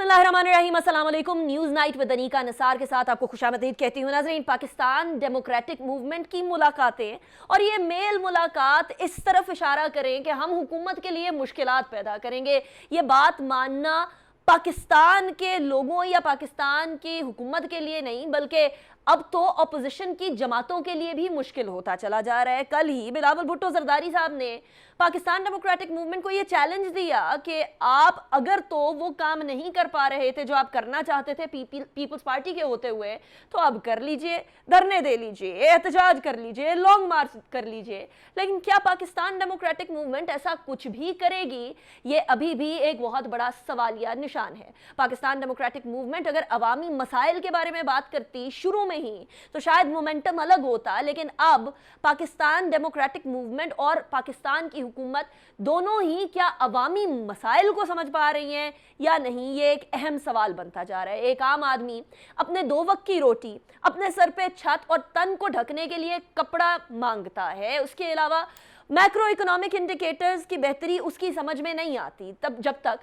बिस्मिल्लाहिर्रहमानिर्रहीम, अस्सलाम वालेकुम। News night with Anika Nisar के साथ आपको खुशामदीद कहती हूँ। नाज़रीन, पाकिस्तान डेमोक्रेटिक मूवमेंट की मुलाकातें और ये मेल मुलाकात इस तरफ इशारा करें कि हम हुकूमत के लिए मुश्किलात पैदा करेंगे, ये बात मानना पाकिस्तान के लोगों या पाकिस्तान की हुकूमत के लिए नहीं बल्कि अब तो अपोजिशन की जमातों के लिए भी मुश्किल होता चला जा रहा है। कल ही बिलावल भुट्टो जरदारी साहब ने पाकिस्तान डेमोक्रेटिक मूवमेंट को यह चैलेंज दिया कि आप अगर तो वो काम नहीं कर पा रहे थे जो आप करना चाहते थे पीपल्स पार्टी के होते हुए, तो अब कर लीजिए, धरने दे लीजिए, एहतजाज कर लीजिए, लॉन्ग मार्च कर लीजिए। लेकिन क्या पाकिस्तान डेमोक्रेटिक मूवमेंट ऐसा कुछ भी करेगी? ये अभी भी एक बहुत बड़ा सवालिया निशान है। पाकिस्तान डेमोक्रेटिक मूवमेंट अगर अवामी मसाइल के बारे में बात करती शुरू में ही तो शायद मोमेंटम अलग होता, लेकिन अब पाकिस्तान डेमोक्रेटिक मूवमेंट और पाकिस्तान की हुकूमत दोनों ही क्या अवामी मसाइल को समझ पा रही हैं या नहीं, ये एक अहम सवाल बनता जा रहा है। एक आम आदमी अपने दो वक्त की रोटी, अपने सर पे छत और तन को ढकने के लिए कपड़ा मांगता है, उसके अलावा मैक्रो इकोनॉमिक इंडिकेटर्स की बेहतरी उसकी समझ में नहीं आती। तब जब तक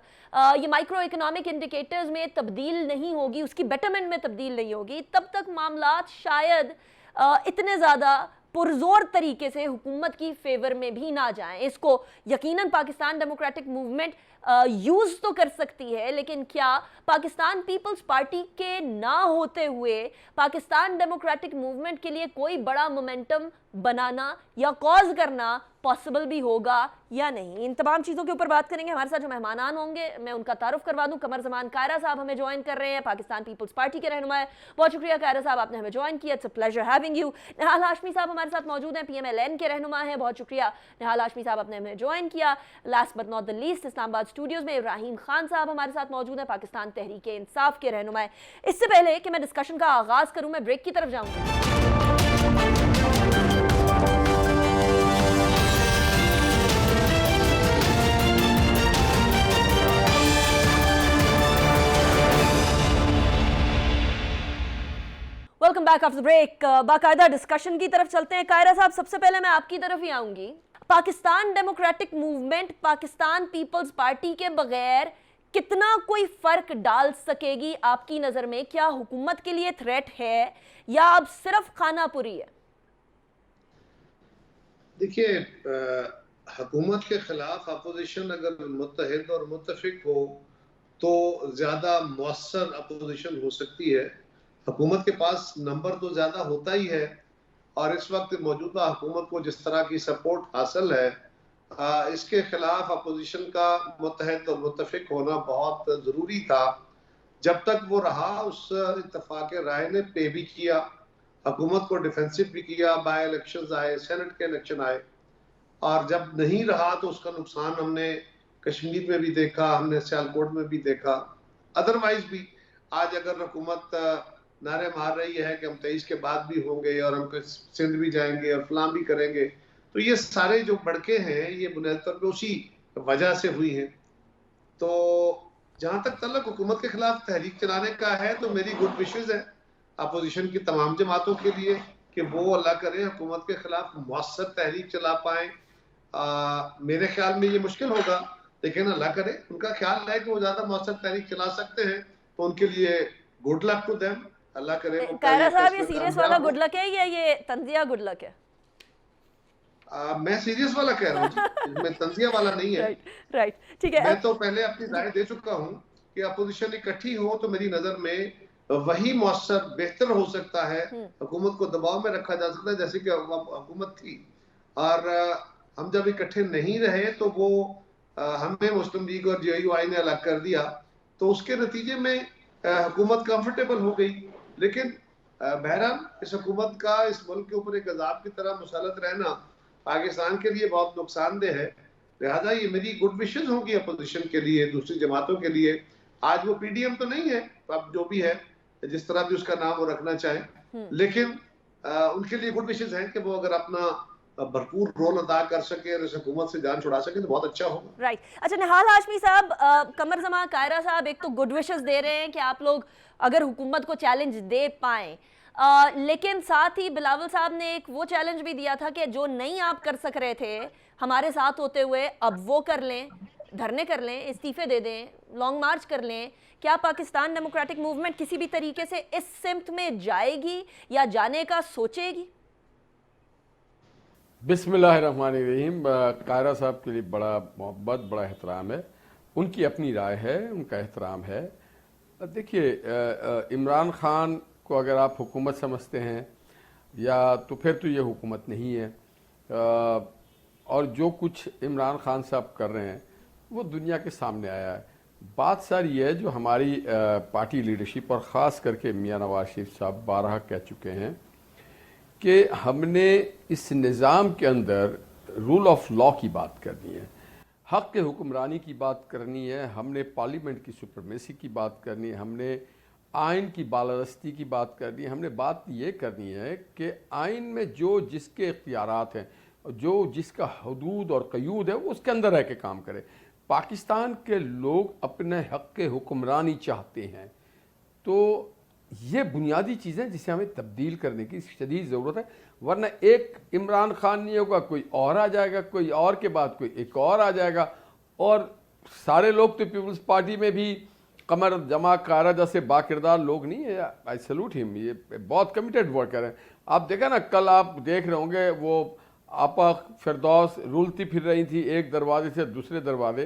ये माइक्रो इकोनॉमिक इंडिकेटर्स में तब्दील नहीं होगी, उसकी बेटरमेंट में तब्दील नहीं होगी, तब तक मामलात शायद इतने ज़्यादा पुरजोर तरीके से हुकूमत की फेवर में भी ना जाएं। इसको यकीनन पाकिस्तान डेमोक्रेटिक मूवमेंट यूज़ तो कर सकती है, लेकिन क्या पाकिस्तान पीपल्स पार्टी के ना होते हुए पाकिस्तान डेमोक्रेटिक मूवमेंट के लिए कोई बड़ा मोमेंटम बनाना या कॉज करना पॉसिबल भी होगा या नहीं? इन तमाम चीज़ों के ऊपर बात करेंगे। हमारे साथ जो मेहमान होंगे मैं उनका तारुफ करवा दूं। कमर जमान कायरा साहब हमें ज्वाइन कर रहे हैं, पाकिस्तान पीपल्स पार्टी के रहनुमा है। बहुत शुक्रिया कायरा साहब, आपने हमें ज्वाइन किया। It's a pleasure having you. Nihal Hashmi साहब हमारे साथ मौजूद हैं, PMLN के रहनुमा है। बहुत शुक्रिया निहाल हाशमी साहब, आपने हमें ज्वाइन किया। Last but not the least, Islamabad studios में इब्राहिम खान साहब हमारे साथ मौजूद हैं, पाकिस्तान तहरीक इंसाफ के रहनुमा है। इससे पहले कि मैं डिस्कशन का आगाज करूं, मैं ब्रेक की तरफ जाऊंगा। Welcome back after break. बाकायदा डिस्कशन की तरफ चलते हैं। कायरा साहब, सबसे पहले मैं आपकी तरफ ही आऊंगी। पाकिस्तान डेमोक्रेटिक मूवमेंट पाकिस्तान पीपल्स पार्टी के बगैर कितना कोई फर्क डाल सकेगी आपकी नजर में? क्या हुकूमत के लिए थ्रेट है या अब सिर्फ खानापुरी है? देखिए, हुकूमत के खिलाफ अपोजिशन अगर मुत्तहिद और मुत्तफिक हो तो ज़्यादा मौसर अपोजिशन हो सकती है। हुकूमत के पास नंबर तो ज़्यादा होता ही है और इस वक्त मौजूदा हुकूमत को जिस तरह की सपोर्ट हासिल है, इसके खिलाफ अपोजिशन का मुत्तहिद और मुत्तफिक होना बहुत ज़रूरी था। जब तक वो रहा, उस इत्तफाक राय ने पे भी किया, हुकूमत को डिफेंसिव भी किया। बाय इलेक्शंस आए, सेनेट के इलेक्शन आए, और जब नहीं रहा तो उसका नुकसान हमने कश्मीर में भी देखा, हमने सियालकोट में भी देखा। अदरवाइज भी आज अगर हुकूमत नारे मार रही है कि हम 23 के बाद भी होंगे और हम सिंध भी जाएंगे और फलां भी करेंगे, तो ये सारे जो भड़के हैं ये बुनियादी तौर पर उसी वजह से हुई हैं। तो जहां तक तल्लक हुकूमत के खिलाफ तहरीक चलाने का है, तो मेरी गुड विशेज है अपोजिशन की तमाम जमातों के लिए कि वो अल्लाह करे हुकूमत के खिलाफ मौसर तहरीक चला पाए। मेरे ख्याल में ये मुश्किल होगा, लेकिन अल्लाह करे, उनका ख्याल है कि वो ज्यादा मौसर तहरीक चला सकते हैं, तो उनके लिए गुड लक टू देम। अल्लाह करे। कायरा साहब, ये सीरियस वाला गुड लक है या ये तंजिया गुड लक है? मैं सीरियस वाला कह रहा हूँ, मैं तंजिया वाला नहीं है। राइट, ठीक है। मैं तो पहले अपनी राय दे चुका हूँ कि अपोजिशन इकट्ठी हो तो मेरी नजर में वही मौसर बेहतर हो सकता है। हुकूमत को दबाव में रखा जा सकता है जैसे कि हुकूमत थी, और हम जब इकट्ठे नहीं रहे तो वो हमें मुस्लिम लीग और JUI ने अलग कर दिया, तो उसके नतीजे में हुकूमत कंफर्टेबल हो गई। लेकिन बहरहाल इस हुकूमत का इस मुल्क के ऊपर एक अजाब की तरह मुसलत रहना पाकिस्तान के लिए बहुत नुकसानदेह है। लिहाजा ये मेरी गुड विशेज होंगी अपोजिशन के लिए, दूसरी जमातों के लिए। आज वो PDM तो नहीं है, अब जो भी है, जिस तरह भी उसका नाम वो रखना चाहे, लेकिन उनके लिए गुड विशेज हैं कि वो अगर अपना भरपूर रोल अदा कर सके और इस हुकूमत से जान छुड़ा सके तो बहुत अच्छा होगा। राइट। अच्छा, निहाल हाशमी साहब, कमर जमा कायरा साहब एक तो गुड विशेस दे रहे हैं कि आप लोग अगर हुकूमत को चैलेंज दे पाएं, लेकिन साथ ही बिलावल साहब ने एक वो चैलेंज भी दिया था कि जो नहीं आप कर सक रहे थे हमारे साथ होते हुए, अब वो कर लें। धरने कर लें, इस्तीफे दे दें, लॉन्ग मार्च कर लें, क्या पाकिस्तान डेमोक्रेटिक मूवमेंट किसी भी तरीके से इस सिमत में जाएगी या जाने का सोचेगी? बिस्मिल्लाहिर्रहमानिर्रहीम। कायरा साहब के लिए बड़ा मोहब्बत, बड़ा एहतराम है, उनकी अपनी राय है, उनका एहतराम है। देखिए, इमरान खान को अगर आप हुकूमत समझते हैं या तो फिर तो ये हुकूमत नहीं है, और जो कुछ इमरान खान साहब कर रहे हैं वो दुनिया के सामने आया है। बात सारी है जो हमारी पार्टी लीडरशिप और ख़ास करके मियां नवाज शरीफ साहब बारहा कह चुके हैं कि हमने इस निज़ाम के अंदर रूल ऑफ लॉ की बात करनी है, हक़ के हुक्मरानी की बात करनी है, हमने पार्लियामेंट की सुपरमेसी की बात करनी है, हमने आइन की बालादस्ती की बात करनी है। हमने बात ये करनी है कि आइन में जो जिसके इख्तियारात हैं, जो जिसका हदूद और क़यूद है, वो उसके अंदर रह के काम करे। पाकिस्तान के लोग अपने हक़ के हुक्मरानी चाहते हैं, तो ये बुनियादी चीज़ें जिसे हमें तब्दील करने की शदीद ज़रूरत है। वरना एक इमरान खान नहीं होगा, कोई और आ जाएगा, कोई और के बाद कोई एक और आ जाएगा, और सारे लोग तो पीपल्स पार्टी में भी कमर जमा कारा जैसे बाकिरदार लोग नहीं है। आई सैल्यूट हिम, ये बहुत कमिटेड वर्कर हैं। आप देखा ना, कल आप देख रहे होंगे वो आपा फिरदौस रुलती फिर रही थी एक दरवाजे से दूसरे दरवाजे।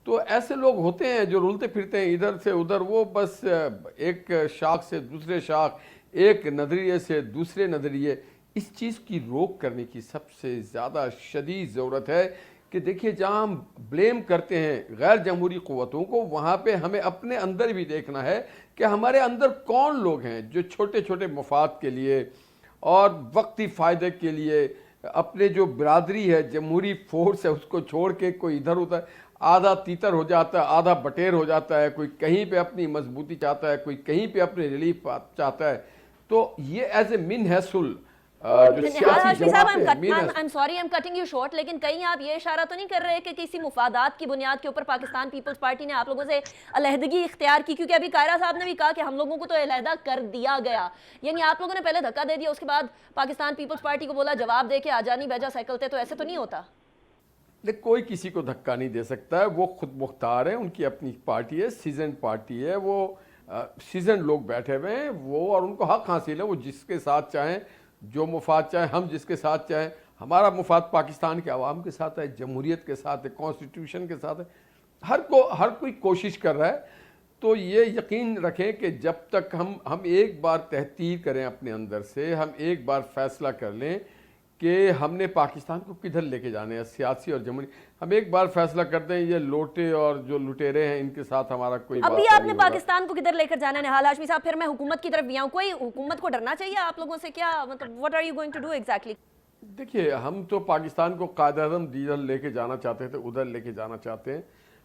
तो ऐसे लोग होते हैं जो रुलते फिरते हैं इधर से उधर, वो बस एक शाख से दूसरे शाख, एक नज़रिए से दूसरे नज़रिए। इस चीज़ की रोक करने की सबसे ज़्यादा शदीद ज़रूरत है कि देखिए, जहाँ हम ब्लेम करते हैं गैर जमहूरी क़ुव्वतों को, वहाँ पे हमें अपने अंदर भी देखना है कि हमारे अंदर कौन लोग हैं जो छोटे छोटे मफाद के लिए और वक्ती फ़ायदे के लिए अपने जो बिरादरी है, जमहूरी फोर्स है, उसको छोड़ के कोई इधर उधर आधा तीतर हो जाता है, आधा बटेर हो जाता है, कोई कहीं पे अपनी मजबूती चाहता है, कोई कहीं पे अपनी रिलीफ चाहता है। तो ये एज ए मिन हैसुल लेकिन कहीं आप ये इशारा तो नहीं कर रहे कि किसी मुफादात की बुनियाद के ऊपर पाकिस्तान पीपल्स पार्टी ने आप लोगों से अलहदगी इख्तियार की? क्योंकि अभी कायरा साहब ने भी कहा कि हम लोगों को तो अलहदा कर दिया गया, यानी आप लोगों ने पहले धक्का दे दिया, उसके बाद पाकिस्तान पीपल्स पार्टी को बोला जवाब दे के आजा नहीं भेजा साइकिलते। तो ऐसे तो नहीं होता। देख, कोई किसी को धक्का नहीं दे सकता है, वो खुद मुख्तार है, उनकी अपनी पार्टी है, सीजन पार्टी है, वो सीजन लोग बैठे हुए हैं, वो और उनको हक हासिल है, वो जिसके साथ चाहें, जो मुफाद चाहें, हम जिसके साथ चाहें। हमारा मुफाद पाकिस्तान के अवाम के साथ है, जमहूरियत के साथ है, कॉन्स्टिट्यूशन के साथ है। हर कोई कोशिश कर रहा है। तो ये यकीन रखें कि जब तक हम एक बार तहतीर करें अपने अंदर से, हम एक बार फैसला कर लें कि हमने पाकिस्तान को किधर लेके जाने हैं, सियासी और जमहूरी, हम एक बार फैसला कर दें, ये लोटे और जो लुटेरे हैं इनके साथ हमारा कोई अभी आपने पाकिस्तान को किधर लेकर जाना है निहाल हाशमी साहब? फिर मैं हुकूमत की तरफ भी आऊं। कोई हुकूमत को डरना चाहिए आप लोगों से क्या? मतलब what are you going to do exactly? देखिए, हम तो पाकिस्तान को कायद-ए-आज़म जिधर लेके जाना चाहते थे उधर लेके जाना चाहते हैं।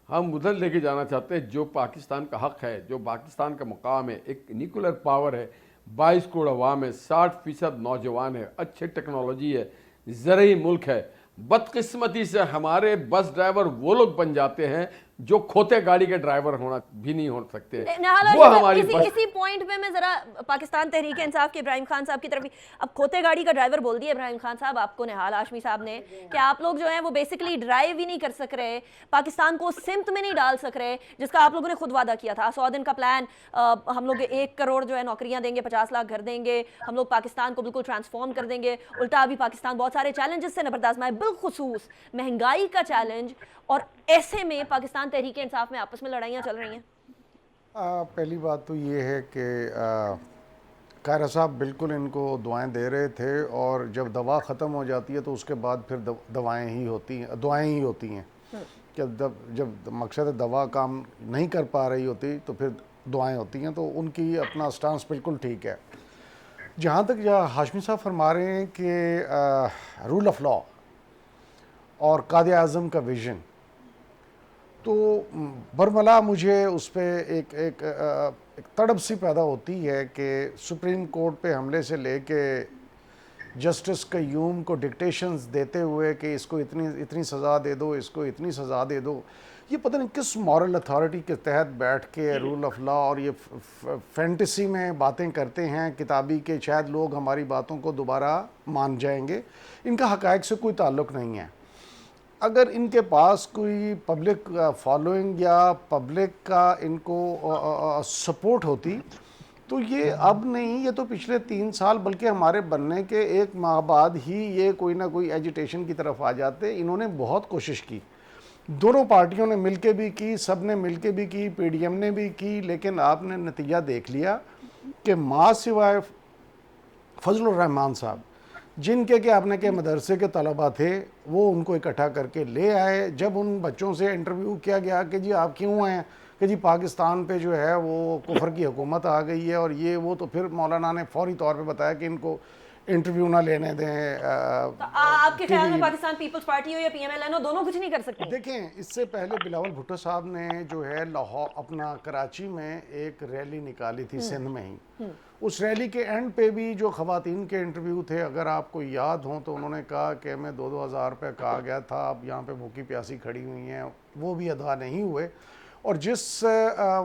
हम उधर लेके जाना चाहते हैं जो पाकिस्तान का हक है, जो पाकिस्तान का मुकाम है, एक न्यूक्लियर पावर है, 22 करोड़ अवाम है, 60% नौजवान है, अच्छी टेक्नोलॉजी है, ज़रई मुल्क है। बदकिस्मती से हमारे बस ड्राइवर वो लोग बन जाते हैं जो खोते गाड़ी के ड्राइवर होना भी नहीं हो सकते। वो हमारी इसी पॉइंट पे मैं जरा पाकिस्तान तहरीक इंसाफ के इब्राहिम खान साहब की तरफ, अब खोते गाड़ी का ड्राइवर बोल दिया इब्राहिम खान साहब आपको, निहाल हाशमी साहब ने, कि आप लोग जो है वो बेसिकली ड्राइव ही नहीं कर सक रहे, पाकिस्तान को सिमत में नहीं डाल सक रहे, जिसका आप लोगों ने खुद वादा किया था। 100 दिन का प्लान, हम लोग 1 करोड़ जो है नौकरियां देंगे, 50 लाख घर देंगे, हम लोग पाकिस्तान को बिल्कुल ट्रांसफॉर्म कर देंगे। उल्टा अभी पाकिस्तान बहुत सारे चैलेंजेस से नबरदाश्त है, बिलखुसूस महंगाई का चैलेंज, और ऐसे में पाकिस्तान तहरीक इंसाफ में आपस में लड़ाइयाँ चल रही हैं। पहली बात तो ये है कि कायरा साहब बिल्कुल इनको दुआएं दे रहे थे, और जब दवा ख़त्म हो जाती है तो उसके बाद फिर दुआएं ही होती हैं कि जब मकसद दवा काम नहीं कर पा रही होती तो फिर दुआएं होती हैं। तो उनकी अपना स्टांस बिल्कुल ठीक है। जहाँ तक हाशमी साहब फरमा रहे हैं कि रूल ऑफ लॉ और कायद-ए-आज़म का विज़न, तो बरमला मुझे उस पर एक तड़प सी पैदा होती है कि सुप्रीम कोर्ट पे हमले से लेके जस्टिस क़य्यूम को डिक्टेशंस देते हुए कि इसको इतनी सज़ा दे दो, इसको इतनी सज़ा दे दो, ये पता नहीं किस मॉरल अथॉरिटी के तहत बैठ के रूल ऑफ लॉ और ये फैंटेसी में बातें करते हैं किताबी के, शायद लोग हमारी बातों को दोबारा मान जाएंगे। इनका हक़ाइक़ से कोई ताल्लुक़ नहीं है। अगर इनके पास कोई पब्लिक फॉलोइंग या पब्लिक का इनको सपोर्ट होती तो ये अब नहीं, ये तो पिछले 3 साल बल्कि हमारे बनने के 1 माह बाद ही ये कोई ना कोई एजिटेशन की तरफ आ जाते। इन्होंने बहुत कोशिश की, दोनों पार्टियों ने मिलके भी की, सब ने मिलके भी की, पीडीएम ने भी की, लेकिन आपने नतीजा देख लिया कि माँ सिवाय फजलुर रहमान साहब, जिनके के आपने के मदरसे के तलबा थे, वो उनको इकट्ठा करके ले आए। जब उन बच्चों से इंटरव्यू किया गया कि जी आप क्यों हैं, कि जी पाकिस्तान पे जो है वो कुफर की हुकूमत आ गई है और ये वो, तो फिर मौलाना ने फौरी तौर पे बताया कि इनको इंटरव्यू ना लेने दें। तो आपके ख्याल में पाकिस्तान पीपल्स पार्टी हो या पीएमएल हो, दोनों कुछ नहीं कर सकते? देखें, इससे पहले बिलावल भुट्टो साहब ने जो है लाहौर अपना कराची में एक रैली निकाली थी सिंध में ही। उस रैली के एंड पे भी जो खवातीन के इंटरव्यू थे, अगर आपको याद हो, तो उन्होंने कहा कि मैं 2-2 हज़ार रुपये कहा गया था, अब यहाँ पे भूखी प्यासी खड़ी हुई हैं, वो भी अदा नहीं हुए। और जिस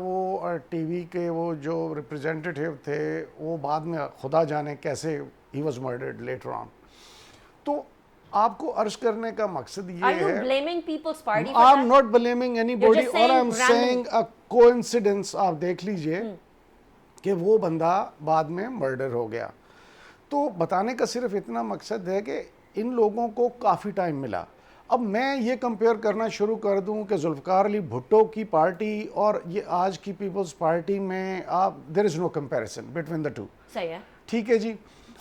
वो टीवी के वो जो रिप्रेजेंटेटिव थे, वो बाद में खुदा जाने कैसे ही वॉज मर्डर्ड लेटर ऑन। तो आपको अर्ज करने का मकसद ये है, I am not blaming anybody और I am saying a coincidence. आप देख लीजिए कि वो बंदा बाद में मर्डर हो गया। तो बताने का सिर्फ इतना मकसद है कि इन लोगों को काफ़ी टाइम मिला। अब मैं ये कंपेयर करना शुरू कर दूं कि जुल्फ़िकार अली भुट्टो की पार्टी और ये आज की पीपल्स पार्टी में आप there is no comparison between the two. सही है, ठीक है जी।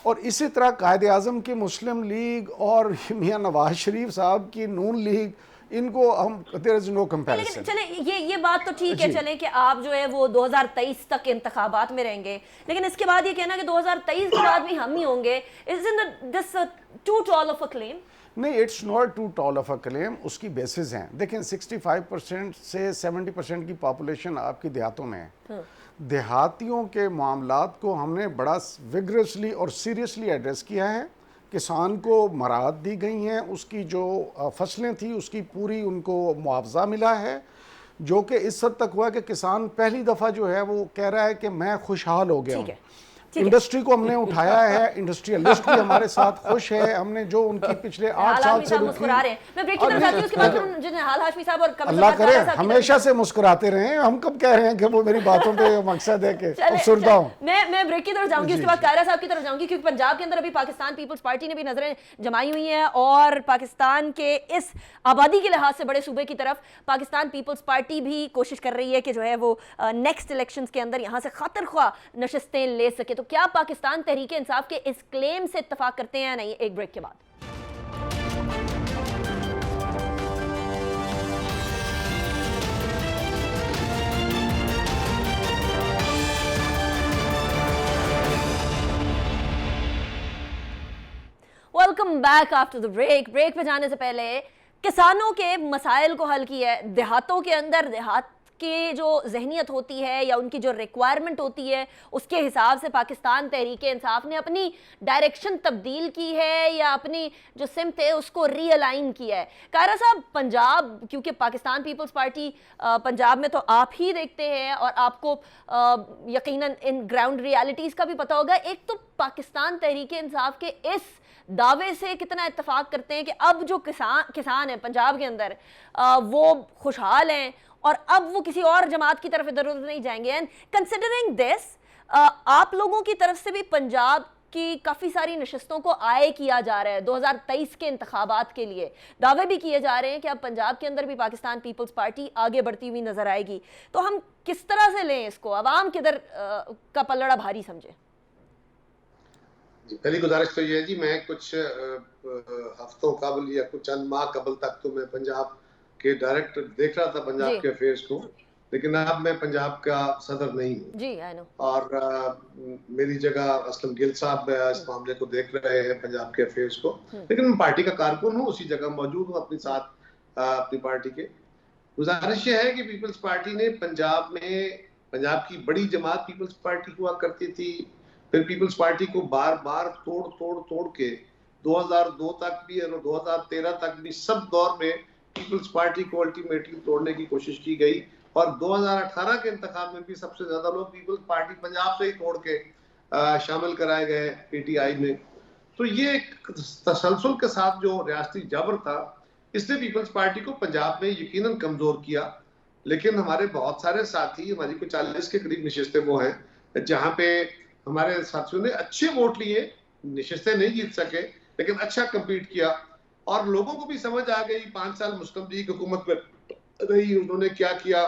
और इसी तरह कायदे आज़म की मुस्लिम लीग और मियाँ नवाज शरीफ साहब की नून लीग, इनको हम देयर इज नो कंपैरिजन। चले ये बात तो ठीक है, चले कि आप जो है वो 2023 तक इंतखाबात में रहेंगे, लेकिन इसके बाद ये कहना कि 2023 के बाद भी हम ही होंगे, isn't this too tall of a claim? नहीं, it's not too tall of a claim. उसकी बेसिस हैं। देखें, 65% से 70% की पॉपुलेशन आपकी देहातों में है। देहातियों के मामलात को हमने बड़ा विगरसली और सीरियसली एड्रेस किया है। किसान को मराहत दी गई हैं, उसकी जो फसलें थी उसकी पूरी उनको मुआवजा मिला है, जो कि इस हद तक हुआ कि किसान पहली दफ़ा जो है वो कह रहा है कि मैं खुशहाल हो गया हूँ। इंडस्ट्री को हमने उठाया है, इंडस्ट्रियलिस्ट भी हमारे साथ खुश है। हमने जो उनकी पिछले 8 साल से मुस्कुरा रहे हैं। मैं ब्रेक की तरफ जाती हूं, उसके बाद जिन्हें हाल हाशमी साहब और अल्लाह करे हमेशा से मुस्कुराते रहे। हम कब कह रहे हैं कि वो मेरी बातों पे मकसद है कि अफसरदा हूं। मैं ब्रेक की तरफ जाऊंगी, उसके बाद कायरा साहब की तरफ जाऊंगी, क्योंकि पंजाब के अंदर अभी पाकिस्तान पीपल्स पार्टी ने भी नजरें जमाई हुई हैं और पाकिस्तान के इस आबादी के लिहाज से बड़े सूबे की तरफ पाकिस्तान पीपल्स पार्टी भी कोशिश कर रही है कि जो है वो नेक्स्ट इलेक्शंस के अंदर यहाँ से खातिर ख्वाह नशिस्तें ले सके। तो क्या पाकिस्तान तहरीक इंसाफ के इस क्लेम से इत्तफाक करते हैं या नहीं? एक ब्रेक के बाद। Welcome back after the break. Break पे जाने से पहले किसानों के मसाइल को हल किया है। देहातों के अंदर देहात की जो जहनियत होती है या उनकी जो रिक्वायरमेंट होती है, उसके हिसाब से पाकिस्तान तहरीक इंसाफ ने अपनी डायरेक्शन तब्दील की है या अपनी जो सिमत है उसको रीअलाइन किया है। कायरा साहब, पंजाब, क्योंकि पाकिस्तान पीपल्स पार्टी पंजाब में तो आप ही देखते हैं और आपको यकीनन इन ग्राउंड रियलिटीज़ का भी पता होगा। एक तो पाकिस्तान तहरीक इंसाफ के इस दावे से कितना इत्तफाक करते हैं कि अब जो किसान हैं पंजाब के अंदर वो खुशहाल हैं और अब वो किसी और जमात की तरफ इधर उधर नहीं जाएंगे। एंड कंसिडरिंग दिस, आप लोगों की तरफ से भी पंजाब की काफ़ी सारी नशिस्तों को आए किया जा रहा है 2023 के इंतखाबात के लिए। दावे भी किए जा रहे हैं कि अब पंजाब के अंदर भी पाकिस्तान पीपल्स पार्टी आगे बढ़ती हुई नजर आएगी। तो हम किस तरह से लें इसको, अवाम किधर का पलड़ा भारी समझे? पहली गुजारिश तो ये है जी, मैं कुछ हफ्तों कबल या कुछ चंद माह कबल तक तो मैं पंजाब के डायरेक्ट देख रहा था पंजाब के अफेयर्स को, लेकिन अब मैं पंजाब का सदर नहीं हूँ जी, आई नो। और मेरी जगह असलम गिल साहब इस मामले को देख रहे हैं पंजाब के अफेयर्स को, लेकिन मैं पार्टी का कारकुन हूँ, उसी जगह मौजूद हूँ अपने साथ अपनी पार्टी के। गुजारिश ये है कि पीपल्स पार्टी ने पंजाब में, पंजाब की बड़ी जमात पीपल्स पार्टी हुआ करती थी, फिर पीपल्स पार्टी को बार बार तोड़ के 2002 तक भी और 2013 तक भी सब दौर में पीपल्स पार्टी को अल्टीमेटली तोड़ने की कोशिश की गई और 2018 के इंतखाब में भी सबसे ज्यादा लोग पीपल्स पार्टी पंजाब से ही तोड़ के शामिल कराए गए पीटीआई में। तो ये एक तसलसल के साथ जो रियासती जबर था इसने पीपल्स पार्टी को पंजाब में यकीनन कमजोर किया। लेकिन हमारे बहुत सारे साथी, हमारी कुछ 40 के करीब नशिस्तें वो हैं जहां पे हमारे साथियों ने अच्छे वोट लिए, नशिस्तें नहीं जीत सके लेकिन अच्छा कम्पीट किया, और लोगों को भी समझ आ गई 5 साल मुस्लिम लीग हुकूमत में रही, उन्होंने क्या किया।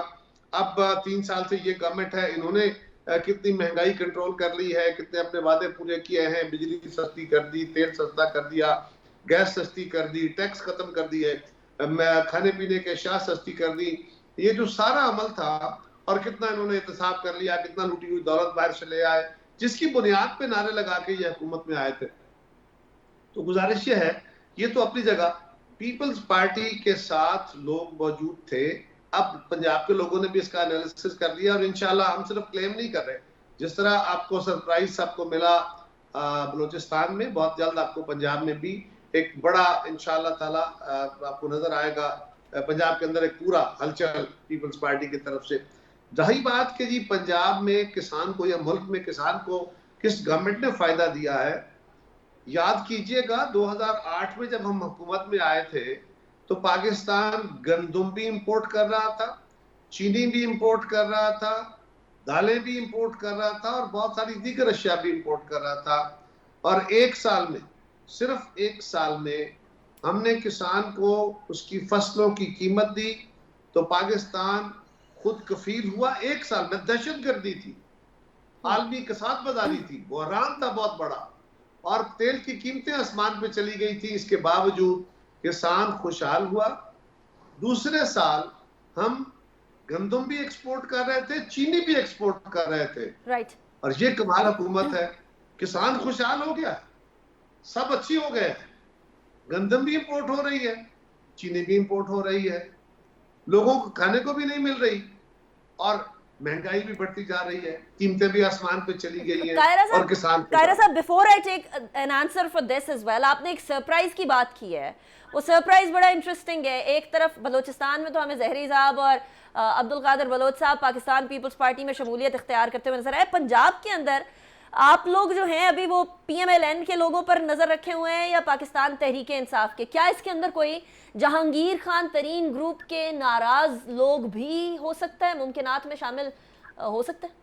अब 3 साल से ये गवर्नमेंट है, इन्होंने कितनी महंगाई कंट्रोल कर ली है, कितने अपने वादे पूरे किए हैं, बिजली सस्ती कर दी, तेल सस्ता कर दिया, गैस सस्ती कर दी, टैक्स खत्म कर दिए, खाने पीने के अशिया सस्ती कर दी। ये जो सारा अमल था, और कितना इन्होंने एहतसाब कर लिया, कितना लूटी हुई दौलत बाहर से ले आए, जिसकी बुनियाद पे नारे लगा के ये हुकूमत में आए थे। तो गुजारिश ये है, ये तो अपनी जगह पीपल्स पार्टी के साथ लोग मौजूद थे। अब पंजाब के लोगों ने भी इसका एनालिसिस कर लिया, और इंशाल्लाह हम सिर्फ क्लेम नहीं कर रहे। जिस तरह आपको सरप्राइज आपको मिला बलूचिस्तान में, बहुत जल्द आपको पंजाब में भी एक बड़ा इंशाल्लाह ताला आपको नजर आएगा। पंजाब के अंदर एक पूरा हलचल पीपल्स पार्टी की तरफ से। रही बात कि जी पंजाब में किसान को या मुल्क में किसान को किस गवर्नमेंट ने फायदा दिया है, याद कीजिएगा 2008 में जब हम हुकूमत में आए थे तो पाकिस्तान गंदम भी इंपोर्ट कर रहा था, चीनी भी इंपोर्ट कर रहा था, दालें भी इंपोर्ट कर रहा था, और बहुत सारी दीगर अशिया भी इंपोर्ट कर रहा था। और एक साल में, सिर्फ एक साल में हमने किसान को उसकी फसलों की कीमत दी तो पाकिस्तान खुद कफील हुआ। एक साल में दहशतगर्दी थी, आलमी कसाद बाजारी थी, बहरान था बहुत बड़ा, और तेल की कीमतें आसमान पे चली गई थी। इसके बावजूद किसान खुशहाल हुआ। दूसरे साल हम गंदम भी एक्सपोर्ट कर रहे थे, चीनी भी एक्सपोर्ट कर रहे थे, राइट। और ये कमाल हुकूमत है, किसान खुशहाल हो गया, सब अच्छी हो गए। गंदम भी इंपोर्ट हो रही है, चीनी भी इंपोर्ट हो रही है, लोगों को खाने को भी नहीं मिल रही, और महंगाई भी बढ़ती जा रही है, कीमतें भी आसमान पे चली गई हैं, और किसान। कायरा साहब, before I take an answer for this as well, आपने एक सरप्राइज की बात की है, वो सरप्राइज बड़ा इंटरेस्टिंग है। एक तरफ बलोचिस्तान में तो हमें जहरी साहब और अब्दुल कादिर बलोच साहब पाकिस्तान पीपल्स पार्टी में शमूलियत इख्तियार करते हुए नजर आए। पंजाब के अंदर आप लोग जो हैं अभी वो PMLN के लोगों पर नजर रखे हुए हैं या पाकिस्तान तहरीक इंसाफ के? क्या इसके अंदर कोई जहांगीर खान तरीन ग्रुप के नाराज लोग भी हो सकता है, मुमकिनात में शामिल हो सकता है?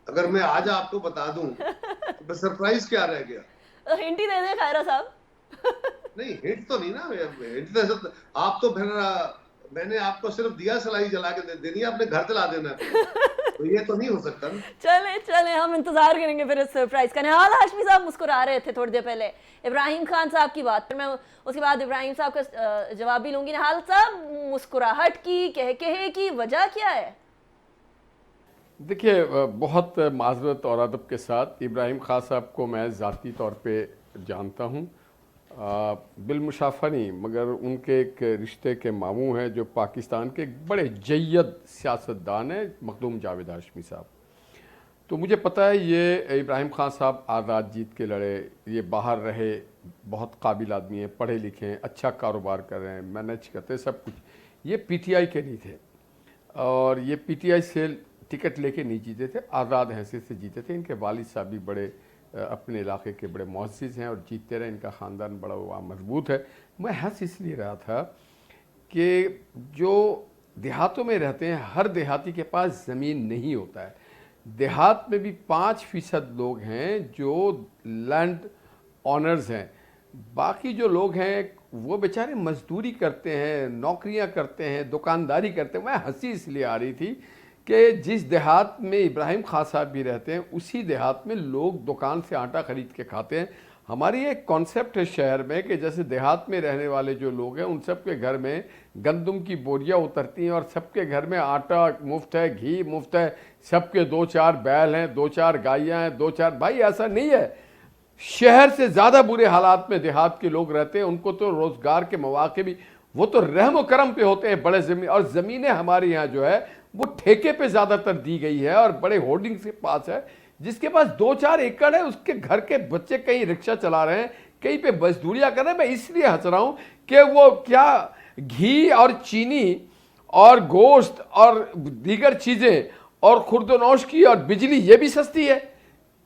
अगर मैं आज आपको बता दूं तो सरप्राइज क्या रह गया? हिंट ही दे दें खायरा साहब। नहीं, हिंट तो नहीं ना, हिंट तो आप तो फिर मैंने आपको सिर्फ दिया सलाई जला के दे देनी है, अपने घर जला देना तो ये तो नहीं हो सकता ना। चले चले, हम इंतजार करेंगे फिर इस सरप्राइज का। निहाल हाशमी साहब मुस्कुरा रहे थे थोड़ी देर पहले इब्राहिम खान साहब की बात, फिर मैं उसके बाद इब्राहिम साहब का जवाब भी लूंगी। निहाल साहब, मुस्कुराहट की कहे की वजह क्या है? देखिए, बहुत माजरत और अदब के साथ इब्राहिम खान साहब को मैं ज़ाती तौर पे जानता हूँ, बिलमुशाफा नहीं, मगर उनके एक रिश्ते के मामू हैं जो पाकिस्तान के एक बड़े जय्यद सियासतदान हैं, मखदूम जावेद हाशमी साहब। तो मुझे पता है ये इब्राहिम खान साहब आज़ाद जीत के लड़े, ये बाहर रहे, बहुत काबिल आदमी हैं, पढ़े लिखे हैं, अच्छा कारोबार कर रहे हैं, मैनेज करते सब कुछ। ये PTI के नहीं थे, और ये PTI से टिकट लेके नहीं जीते थे, आज़ाद हैसियत से जीते थे। इनके वालिद साहब भी बड़े अपने इलाके के बड़े मुअज़्ज़िज़ हैं और जीतते रहे, इनका ख़ानदान बड़ा वहाँ मजबूत है। मैं हंस इसलिए रहा था कि जो देहातों में रहते हैं, हर देहाती के पास ज़मीन नहीं होता है। देहात में भी 5% लोग हैं जो लैंड ऑनर्स हैं, बाकी जो लोग हैं वो बेचारे मजदूरी करते हैं, नौकरियां करते हैं, दुकानदारी करते हैं। मैं हंसी इसलिए आ रही थी कि जिस देहात में इब्राहिम खान साहब भी रहते हैं, उसी देहात में लोग दुकान से आटा ख़रीद के खाते हैं। हमारी एक कॉन्सेप्ट है शहर में कि जैसे देहात में रहने वाले जो लोग हैं उन सब के घर में गंदम की बोरियां उतरती हैं और सबके घर में आटा मुफ्त है, घी मुफ्त है, सबके 2-4 बैल हैं, 2-4 गायें हैं, 2-4 भाई, ऐसा नहीं है। शहर से ज़्यादा बुरे हालात में देहात के लोग रहते हैं, उनको तो रोज़गार के मौके भी, वो तो रहम करम पे होते हैं बड़े ज़मीन। और ज़मीनें हमारे यहाँ जो है वो ठेके पे ज़्यादातर दी गई है और बड़े होर्डिंग्स के पास है। जिसके पास 2-4 एकड़ है उसके घर के बच्चे कहीं रिक्शा चला रहे हैं, कहीं पे मजदूरियाँ कर रहे हैं। मैं इसलिए हंस रहा हूँ कि वो क्या घी और चीनी और गोश्त और दीगर चीज़ें और खुर्दनोश की और बिजली ये भी सस्ती है।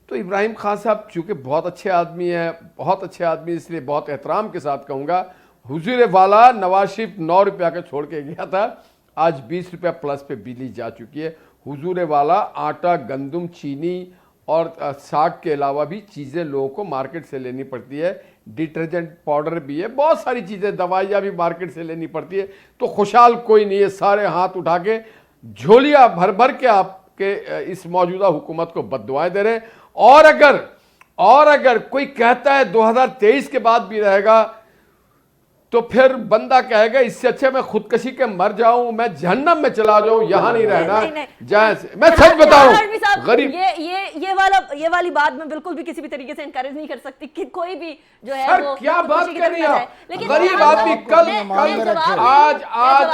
तो इब्राहिम खान साहब चूँकि बहुत अच्छे आदमी हैं, बहुत अच्छे आदमी, इसलिए बहुत एहतराम के साथ कहूँगा, हुजूर वाला नवाज शरीफ 9 रुपया का छोड़ के गया था, आज 20 रुपया प्लस पे बिजली जा चुकी है। हुजूर वाला आटा, गंदम, चीनी और साग के अलावा भी चीज़ें लोगों को मार्केट से लेनी पड़ती है। डिटर्जेंट पाउडर भी है, बहुत सारी चीज़ें, दवाइयाँ भी मार्केट से लेनी पड़ती है। तो खुशहाल कोई नहीं है, सारे हाथ उठा के झोलियाँ भर भर के आपके इस मौजूदा हुकूमत को बद्दुआएं दे रहे हैं। और अगर कोई कहता है 2023 के बाद भी रहेगा, तो फिर बंदा कहेगा इससे अच्छे मैं खुदकशी के मर जाऊं, मैं जहन्नम में चला जाऊं, यहां नहीं रहना। मैं सच बताऊं, गरीब ये वाली बात मैं बिल्कुल भी किसी भी तरीके से इनकरेज नहीं कर सकती कि कोई भी जो है सर वो क्या बात कर रही है, लेकिन गरीब आदमी कल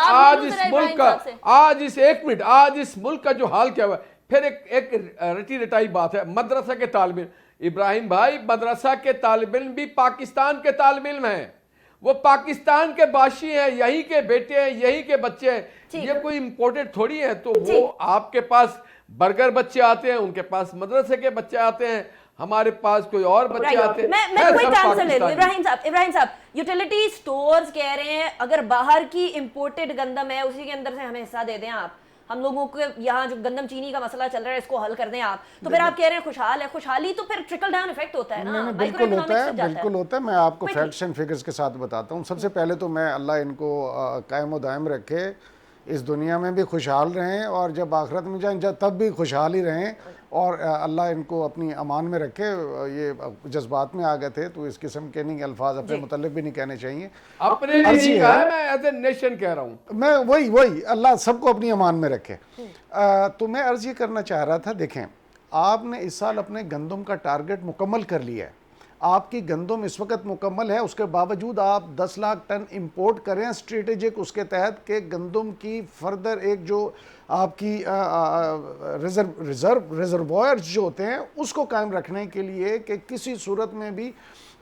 आज इस मुल्क का, आज इस 1 मिनट, आज इस मुल्क का जो हाल क्या हुआ। फिर एक रटी रटाई बात है, मदरसा के तालिब इल्म, इब्राहिम भाई, मदरसा के तालिब इल्म भी पाकिस्तान के तालिब इल्म हैं, वो पाकिस्तान के बाशी हैं, यही के बेटे हैं, यही के बच्चे हैं, ये कोई इंपोर्टेड थोड़ी है। तो वो आपके पास बर्गर बच्चे आते हैं, उनके पास मदरसे के बच्चे आते हैं, हमारे पास कोई और बच्चे आते हैं। मैं क्विक आंसर ले लूं। इब्राहिम साहब, यूटिलिटी स्टोर्स कह रहे हैं अगर बाहर की इंपोर्टेड गंदम है उसी के अंदर से हमें हिस्सा दे दें आप, हम लोगों के यहाँ जो गंदम चीनी का मसला चल रहा है इसको हल कर दें आप, तो फिर आप कह रहे हैं खुशहाल है। खुशहाली तो फिर ट्रिकल डाउन इफेक्ट होता है ना। नहीं, बिल्कुल होता है। मैं आपको फैक्ट्स एंड फिगर्स के साथ बताता हूँ। सबसे पहले तो मैं अल्लाह इनको कायम व दायम रखे, इस दुनिया में भी खुशहाल रहें और जब आखिरत में जाएं तब भी खुशहाल ही रहें, और अल्लाह इनको अपनी अमान में रखे। ये जज्बात में आ गए थे तो इस किस्म के नहीं अल्फाज अपने मुतल्लिक भी नहीं कहने चाहिए, अपने लिए कहा है, मैं एज ए नेशन कह रहा हूँ। मैं वही अल्लाह सबको अपनी अमान में रखे। तो मैं अर्ज़ ये करना चाह रहा था, देखें आपने इस साल अपने गंदम का टारगेट मुकम्मल कर लिया है, आपकी गंदम इस वक्त मुकम्मल है, उसके बावजूद आप 10 लाख टन इंपोर्ट करें स्ट्रेटेजिक उसके तहत के गंदम की फर्दर एक जो आपकी रिजर्वॉयर्स जो होते हैं उसको कायम रखने के लिए कि किसी सूरत में भी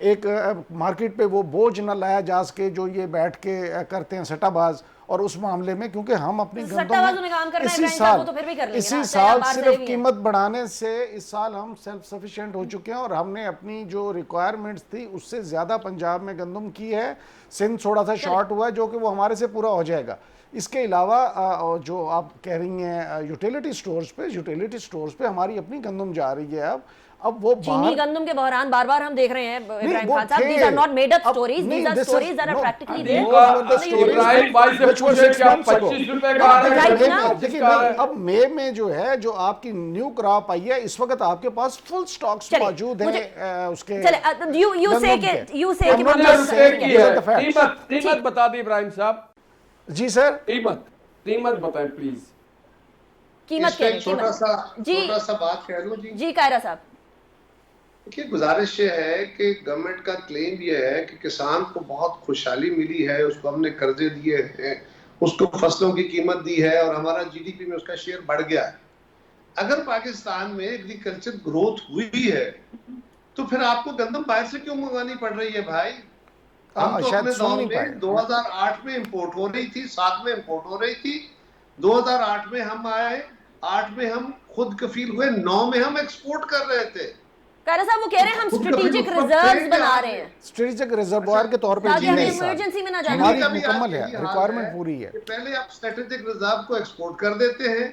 एक मार्केट पे वो बोझ न लाया जा सके जो ये बैठ के करते हैं सट्टाबाज। और उस मामले में क्योंकि हम अपनी गंदम इसी साल सिर्फ कीमत बढ़ाने से इस साल हम सेल्फ सफिशिएंट हो चुके हैं और हमने अपनी जो रिक्वायरमेंट्स थी उससे ज़्यादा पंजाब में गंदम की है। सिंध थोड़ा सा शॉर्ट हुआ है जो कि वो हमारे से पूरा हो जाएगा। इसके अलावा जो आप कह रही हैं यूटिलिटी स्टोर्स पे हमारी अपनी गंदम जा रही है। अब वो चीनी गंदम के बहरान बार-बार हम देख रहे हैं इब्राहिम खान साहब, these are not made up stories, these are stories that are practically there। Ibrahim भाई से पूछे क्या 25 रुपए का आ रहा है। देखिए अब मई में जो है जो आपकी न्यू क्रॉप आई है इस वक्त आपके पास फुल स्टॉक्स मौजूद हैं उसके। चले यू से कीमत बता दी इब्राहिम साहब। जी सर, कीमत बताएं प्लीज। कीमत छोटा सा बात कह लूं जी कायरा साहब। देखिए गुजारिश ये है कि गवर्नमेंट का क्लेम ये है कि किसान को बहुत खुशहाली मिली है, उसको हमने कर्जे दिए हैं, उसको फसलों की कीमत दी है और हमारा जीडीपी में उसका शेयर बढ़ गया है। अगर पाकिस्तान में एग्रीकल्चर ग्रोथ हुई है तो फिर आपको गंदम बाहर से क्यों मंगवानी पड़ रही है भाई? हम तो अपने दौर में 2008 में इंपोर्ट हो रही थी, 7 में इंपोर्ट हो रही थी, 2008 में हम आए, 8 में हम खुद कफील हुए, 9 में हम एक्सपोर्ट कर रहे थे। कायरा साहब वो कह रहे हैं हम स्ट्रेटेजिक रिजर्व्स बना रहे हैं, स्ट्रेटेजिक रिजर्वोयर के तौर पे इमरजेंसी में ना जाए, हमारी मुकम्मल है, रिक्वायरमेंट पूरी है। पहले आप स्ट्रेटेजिक रिजर्व को एक्सपोर्ट कर देते हैं,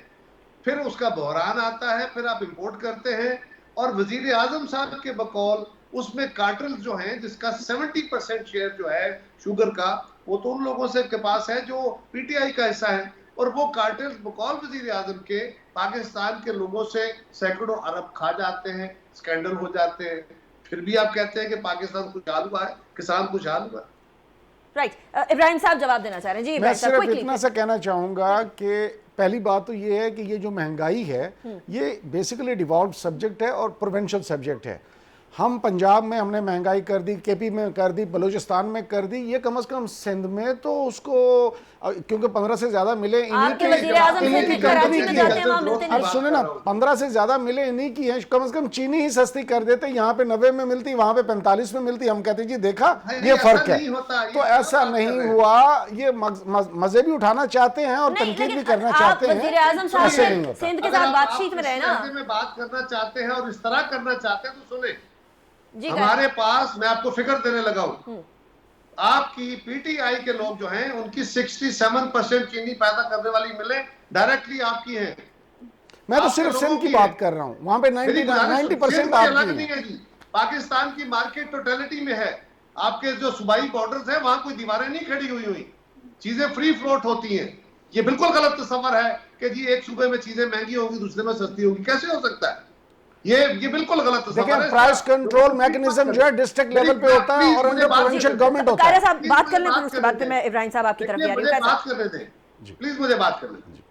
फिर उसका बहरान आता है, फिर आप इंपोर्ट करते हैं और वजीर आजम साहब के बकौल उसमें कार्टेल्स जो हैं जिसका 70% शेयर जो है शुगर का वो तो उन लोगों से के पास है जो पीटीआई का हिस्सा है, और वो कार्टेल्स बकौल वजीर आजम के पाकिस्तान के लोगों से सैकड़ों अरब खा जाते हैं, स्कैंडल हो जाते हैं, फिर भी आप कहते हैं कि पाकिस्तान खुशहाल हुआ है, किसान खुशहाल हुआ है। राइट इब्राहिम साहब जवाब देना चाह रहे हैं। जी मैं सिर्फ इतना सा कहना चाहूँगा कि पहली बात तो ये है कि ये जो महंगाई है ये बेसिकली डिवॉल्व सब्जेक्ट है और प्रोवेंशियल सब्जेक्ट है। हम पंजाब में हमने महंगाई कर दी, केपी में कर दी, बलूचिस्तान में कर दी, ये कम से कम सिंध में तो उसको क्योंकि 15 से ज्यादा मिले इन्हीं की कंपनी की है। अब सुने ना 15 से ज्यादा मिले इन्हीं की है, कम से कम चीनी ही सस्ती कर देते, यहाँ पे 90 में मिलती, वहां पे 45 में मिलती, हम कहते जी देखा ये फर्क है। तो ऐसा नहीं हुआ, ये मजे भी उठाना चाहते हैं और तनकीद भी करना चाहते हैं, ऐसे नहीं होता। सिंध के साथ बातचीत में रहे ना, बात करना चाहते हैं और इस तरह करना चाहते हैं तो सुने, हमारे पास मैं आपको फिगर देने लगा हूं, आपकी पीटीआई के लोग जो हैं उनकी 67% चीनी पैदा करने वाली मिलें डायरेक्टली आपकी हैं। मैं तो आपके सिर्फ लोगों सिंध की की बात है। कर रहा हूँ, वहां पे मेरी 90% अलग आपकी नहीं है। है जी, पाकिस्तान की मार्केट टोटलिटी में है। आपके जो सूबाई बॉर्डर्स है वहां कोई दीवारें नहीं खड़ी हुई, चीजें फ्री फ्लोट होती हैं। ये बिल्कुल गलत तस्वर है कि जी एक सूबे में चीजें महंगी होंगी दूसरे में सस्ती होगी, कैसे हो सकता है? ये बिल्कुल गलत तस्वर देखिए, है। प्राइस कंट्रोल मैकेनिज्म जो है डिस्ट्रिक्ट लेवल पे होता है और अंडर प्रोविंशियल गवर्नमेंट होता कायरा है। साहब बात कर लें, फिर उसके बाद फिर मैं इब्राहिम साहब आपकी तरफ भी आ रही हूँ। मुझे कायरा बात साहब, करने दें प्लीज, मुझे बात करने दें।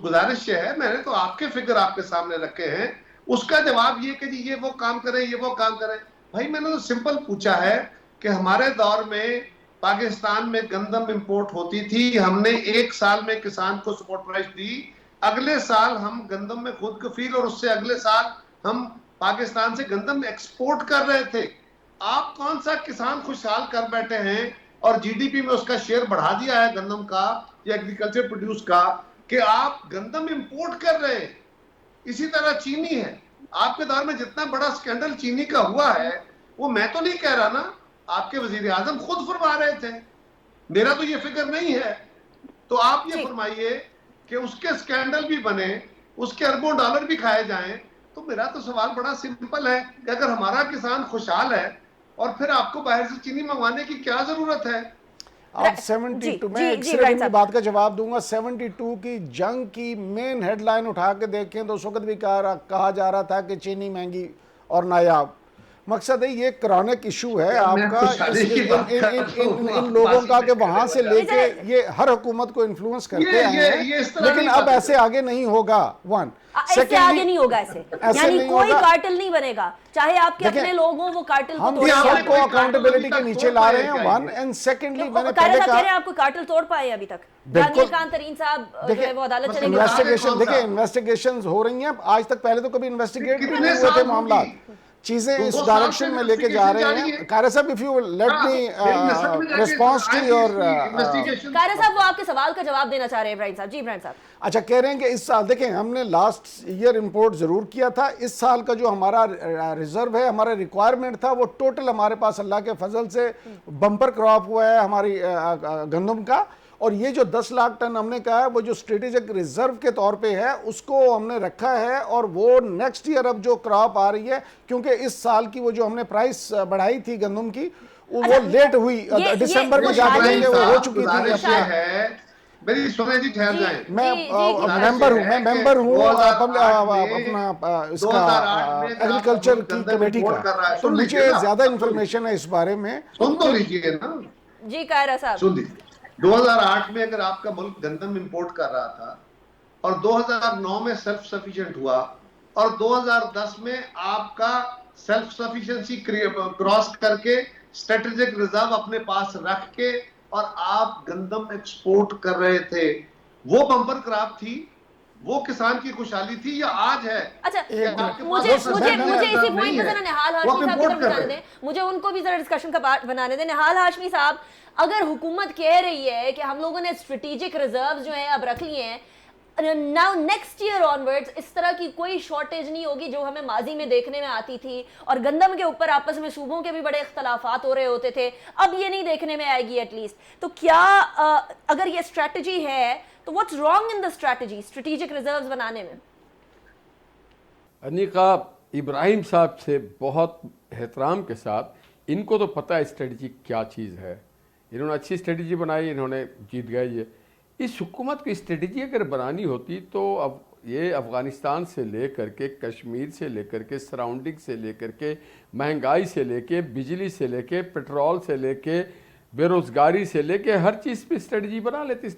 गुजारिश ये है, मैंने तो आपके फिगर आपके सामने रखे हैं, उसका जवाब ये कि जी ये वो काम करें, ये वो काम करें। भाई मैंने तो सिंपल पूछा है कि हमारे दौर में पाकिस्तान में गंदम इंपोर्ट होती थी, हमने एक साल में किसान को सपोर्ट प्राइस दी, अगले साल हम गंदम में खुद कफील और उससे अगले साल हम पाकिस्तान से गंदम एक्सपोर्ट कर रहे थे। आप कौन सा किसान खुशहाल कर बैठे हैं और जीडीपी में उसका शेयर बढ़ा दिया है गंदम का या एग्रीकल्चर प्रोड्यूस का, कि आप गंदम इंपोर्ट कर रहे हैं। इसी तरह चीनी है, आपके दौर में जितना बड़ा स्कैंडल चीनी का हुआ है वो मैं तो नहीं कह रहा ना, आपके वजीर आजम खुद फरमा रहे थे, मेरा तो ये फिक्र नहीं है। तो आप ये फरमाइए कि उसके स्कैंडल भी बने, उसके अरबों डॉलर भी खाए जाएं। तो मेरा तो सवाल बड़ा सिंपल है कि अगर हमारा किसान खुशहाल है और फिर आपको बाहर से चीनी मंगवाने की क्या जरूरत है? आप 72 मैं एक सिर्फ की बात का जवाब दूंगा। 72 की जंग की मेन हेडलाइन उठा के देखें तो उस वक्त भी कहा जा रहा था कि चीनी महंगी और नायाब। मकसद है ये क्रॉनिक इशू है आपका इन लोगों का कि वहां से लेके ये हर हुकूमत को इन्फ्लुएंस करते आए हैं, लेकिन अब ऐसे आगे नहीं होगा। वन ऐसे आगे नहीं होगा, ऐसे यानी कोई कार्टेल नहीं बनेगा, चाहे आपके अपने लोग हों, वो कार्टेल हम सबको अकाउंटेबिलिटी के नीचे ला रहे हैं। वन एंड सेकेंडली मैंने पहले कहा आपको कार्टेल तोड़ पाए अभी तक? जहांगीर तरीन साहब देखिए वो अदालत चले गए, इन्वेस्टिगेशन देखिए इन्वेस्टिगेशंस हो रही हैं। आज तक पहले तो कभी इन्वेस्टिगेट भी नहीं हुए थे मामला, चीजें इस डायरेक्शन में लेके जा रहे हैं। कायरा साहब if you let me response to your Kaira साहब वो आपके सवाल का जवाब देना चाह रहे हैं इब्राहिम साहब। जी इब्राहिम साहब, अच्छा कह रहे हैं कि इस साल देखें हमने लास्ट ईयर इंपोर्ट जरूर किया था, इस साल का जो हमारा रिजर्व है, हमारा रिक्वायरमेंट था, वो टोटल हमारे पास अल्लाह के फजल से बम्पर क्रॉप हुआ है हमारी गंदम का। और ये जो 10 लाख टन हमने कहा है वो जो स्ट्रेटेजिक रिजर्व के तौर पे है उसको हमने रखा है, और वो नेक्स्ट ईयर अब जो क्रॉप आ रही है, क्योंकि इस साल की वो जो हमने प्राइस बढ़ाई थी गंदम की वो लेट हुई, दिसंबर में जाकर वो हो चुकी थी। मेरी सुने जी, ठहर जाएं। मैं मेंबर हूँ अपना इसका एग्रीकल्चर की कमेटी का, तो मुझे ज्यादा इंफॉर्मेशन है इस बारे में। सुन तो लीजिए ना जी कायरा साहब, सुन लीजिए। 2008 में अगर आपका मुल्क गंदम इंपोर्ट कर रहा था और 2009 में सेल्फ सफिशिएंट हुआ और 2010 में आपका सेल्फ सफिशिएंसी क्रॉस करके स्ट्रेटेजिक रिजर्व अपने पास रख के और आप गंदम एक्सपोर्ट कर रहे थे, वो बम्पर क्रॉप थी, वो किसान की खुशहाली थी या आज है? अच्छा मुझे इसी पॉइंट पे जरा निहाल हाशमी साहब की तरफ बताने दें, मुझे उनको भी जरा डिस्कशन का पार्ट बनाने दें। निहाल हाशमी साहब, अगर हुकूमत कह रही है कि हम लोगों ने स्ट्रेटेजिक रिजर्व जो है अब रख लिए हैं, नाउ नेक्स्ट ईयर ऑनवर्ड्स इस तरह की कोई शॉर्टेज नहीं होगी जो हमें माजी में देखने में आती थी, और गंदम के ऊपर आपस में सूबों के भी बड़े इख्तलाफात हो रहे होते थे, अब ये नहीं देखने में आएगी एटलीस्ट। तो क्या अगर ये स्ट्रैटेजी है तो what's wrong in the strategy, strategic reserves बनाने में? अनिका, इब्राहिम साहब से बहुत एहतराम के साथ, इनको तो पता है स्ट्रेटजी क्या चीज़ है, इन्होंने अच्छी स्ट्रेटजी बनाई, इन्होंने जीत गए। ये इस हुकूमत की स्ट्रेटजी अगर बनानी होती तो अब ये अफ़गानिस्तान से लेकर के, कश्मीर से लेकर के, सराउंडिंग से लेकर के, महंगाई से लेके, बिजली से लेके, पेट्रोल से लेके, बेरोज़गारी से लेके हर चीज़ पे स्ट्रेटजी बना लेती।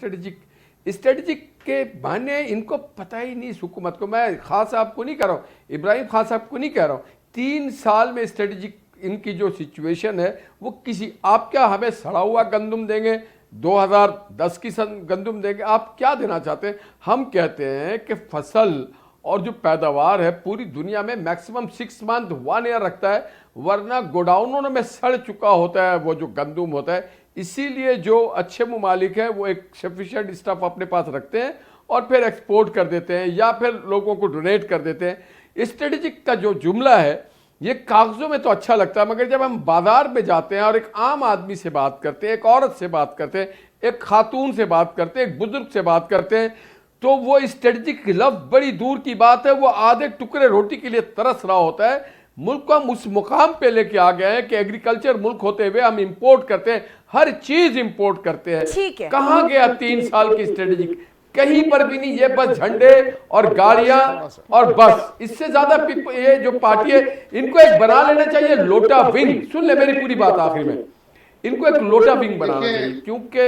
स्ट्रेटजिक के बहाने इनको पता ही नहीं इस हुकूमत को। मैं खान साहब को नहीं कह रहा हूँ, इब्राहिम खान साहब को नहीं कह रहा हूँ, 3 साल में स्ट्रेटजिक इनकी जो सिचुएशन है वो किसी, आप क्या हमें सड़ा हुआ गंदम देंगे, 2010 की गंदम देंगे, आप क्या देना चाहते हैं? हम कहते हैं कि फसल और जो पैदावार है पूरी दुनिया में मैक्सिमम 6 मंथ 1 ईयर रखता है, वरना गोडाउनों में सड़ चुका होता है वो जो गंदम होता है। इसीलिए जो अच्छे ममालिक हैं वो एक सफिशिएंट स्टफ अपने पास रखते हैं और फिर एक्सपोर्ट कर देते हैं या फिर लोगों को डोनेट कर देते हैं। स्ट्रेटेजिक का जो जुमला है ये कागजों में तो अच्छा लगता है, मगर जब हम बाजार में जाते हैं और एक आम आदमी से बात करते हैं, एक औरत से बात करते हैं, एक खातून से बात करते हैं, एक बुजुर्ग से बात करते हैं, तो वो स्ट्रेटेजिक लफ्ज बड़ी दूर की बात है। वो आधे टुकड़े रोटी के लिए तरस रहा होता है। मुल्क को हम उस मुकाम पे लेके आ गए हैं कि एग्रीकल्चर मुल्क होते हुए हम इंपोर्ट करते हैं, हर चीज इंपोर्ट करते हैं। ठीक है। कहां गया 3 साल की स्ट्रेटेजिक? कहीं पर भी नहीं। ये बस झंडे और गाड़ियां और बस, इससे ज्यादा ये जो पार्टी है, इनको एक बना लेना चाहिए लोटा विंग। सुन ले मेरी पूरी बात आखिर में, इनको एक लोटा विंग बनाना चाहिए, क्योंकि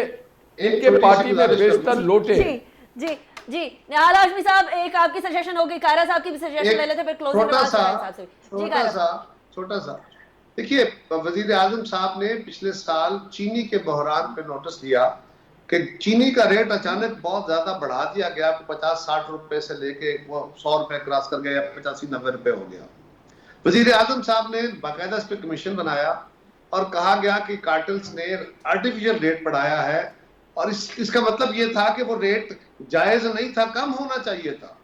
इनके पार्टी में बेशतर लोटे। जी जी जी, निहाल हाशमी साहब, एक आपकी सजेशन होगी, कायरा साहब की भी सजेशन ले लेते, फिर क्लोजिंग छोटा सा देखिए, वजीर आजम साहब ने पिछले साल चीनी के बहरान पे नोटिस दिया कि चीनी का रेट अचानक बहुत ज्यादा बढ़ा दिया गया, 50-60 रुपए से लेके वो 100 रुपए क्रॉस कर गया, 85-90 रुपए हो गया। वजीर आजम साहब ने बाकायदा इस पे कमीशन बनाया और कहा गया कि कार्टेल्स ने आर्टिफिशियल रेट बढ़ाया है, और इसका मतलब ये था कि वो रेट जायज नहीं था, कम होना चाहिए था।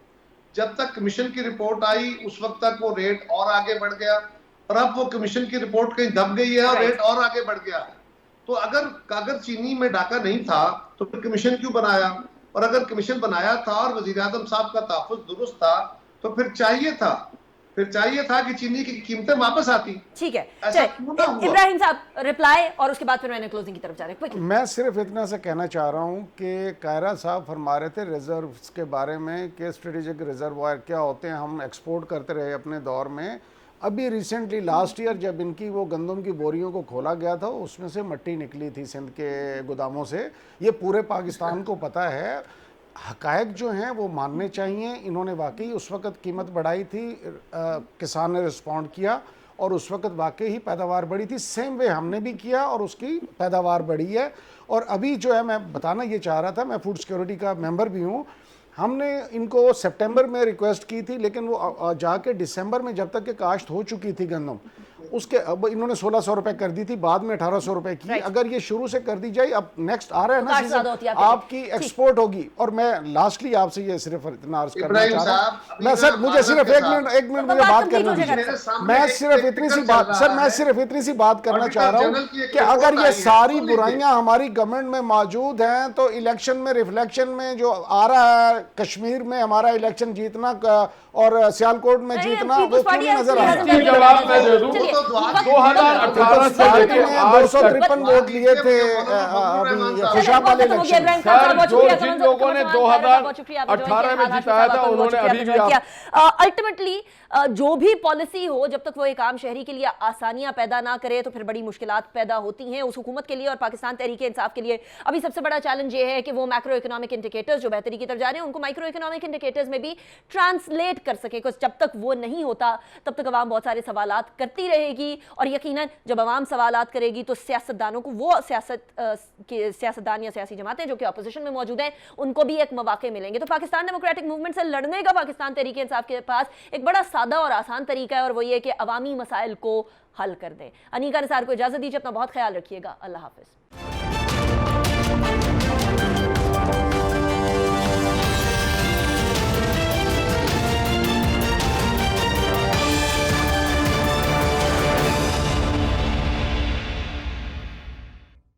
जब तक कमीशन की रिपोर्ट आई उस वक्त तक वो रेट और आगे बढ़ गया, और अब वो कमीशन की रिपोर्ट कहीं दब गई है और रेट और आगे बढ़ गया है। तो अगर चीनी में डाका नहीं था तो फिर कमीशन क्यों बनाया? और अगर कमीशन बनाया था और वजीर आजम साहब का तहफ़्फ़ुज़ दुरुस्त था तो फिर चाहिए था कि चीनी की कीमतें वापस आती। ठीक है, इब्राहिम साहब रिप्लाई, और उसके बाद फिर मैंने क्लोजिंग की तरफ जा रहे हैं। मैं सिर्फ इतना से कहना चाह रहा हूं कि कायरा साहब फरमा रहे थे रिजर्व्स के बारे में कि स्ट्रेटेजिक रिजर्वायर क्या होते हैं, हम एक्सपोर्ट करते रहे अपने दौर में। अभी रिसेंटली लास्ट ईयर जब इनकी वो गंदम की बोरियों को खोला गया था, उसमें से मिट्टी निकली थी सिंध के गोदामों से। ये पूरे पाकिस्तान को पता है। हकायक जो हैं वो मानने चाहिए। इन्होंने वाकई उस वक़्त कीमत बढ़ाई थी, किसान ने रिस्पॉन्ड किया और उस वक़्त वाकई ही पैदावार बढ़ी थी। सेम वे हमने भी किया और उसकी पैदावार बढ़ी है। और अभी जो है, मैं बताना ये चाह रहा था, मैं फूड सिक्योरिटी का मेंबर भी हूँ। हमने इनको सितंबर में रिक्वेस्ट की थी, लेकिन वो जाके दिसंबर में जब तक कि काश्त हो चुकी थी गंदम, उसके अब इन्होंने 1600 रुपए कर दी थी, बाद में 1800 रुपए की। अगर ये शुरू से कर दी जाए, अब नेक्स्ट आ रहा है ना सीजन, आपकी एक्सपोर्ट होगी। और मैं लास्टली आपसे ये सिर्फ इतना अर्ज करना चाह रहा हूं, मैं सर मुझे सिर्फ एक मिनट मुझे बात करना दीजिए। मैं सिर्फ इतनी सी बात करना चाह रहा हूँ कि अगर ये सारी बुराइयां हमारी गवर्नमेंट में मौजूद हैं तो इलेक्शन में रिफ्लेक्शन में जो आ रहा है, कश्मीर में हमारा इलेक्शन जीतना और सियालकोट में जीतना, वो क्यों नहीं नजर आ रहा? 2018 से लेकर 253 वोट लिए थे खुशाब वाले इलेक्शन। जिन लोगों ने 2018 में जिताया था उन्होंने अभी भी अल्टीमेटली जो भी पॉलिसी हो, जब तक वो एक आम शहरी के लिए आसानियां पैदा ना करे तो फिर बड़ी मुश्किलात पैदा होती हैं उस हुकूमत के लिए और पाकिस्तान तहरीक इंसाफ के लिए। अभी सबसे बड़ा चैलेंज ये है कि वो मैक्रो इकोनॉमिक इंडिकेटर्स जो बेहतरी की तरफ जा रहे हैं उनको माइक्रो इकोनॉमिक इंडिकेटर्स में भी ट्रांसलेट कर सके। जब तक वो नहीं होता तब तक अवाम बहुत सारे सवालात करती रहेगी, और यकीनन जब अवाम सवालात करेगी तो सियासतदानों को, वो सियासतदान या सियासी जमातें जो कि अपोजिशन में मौजूद हैं, उनको भी एक मौके मिलेंगे। तो पाकिस्तान डेमोक्रेटिक मूवमेंट से लड़ने का पाकिस्तान तहरीक इंसाफ के पास एक बड़ा सादा और आसान तरीका है, और वो ये कि अवामी मसाइल को हल कर दें। अनीका निसार को इजाजत दीजिए, अपना बहुत ख्याल रखिएगा। अल्लाह हाफिज।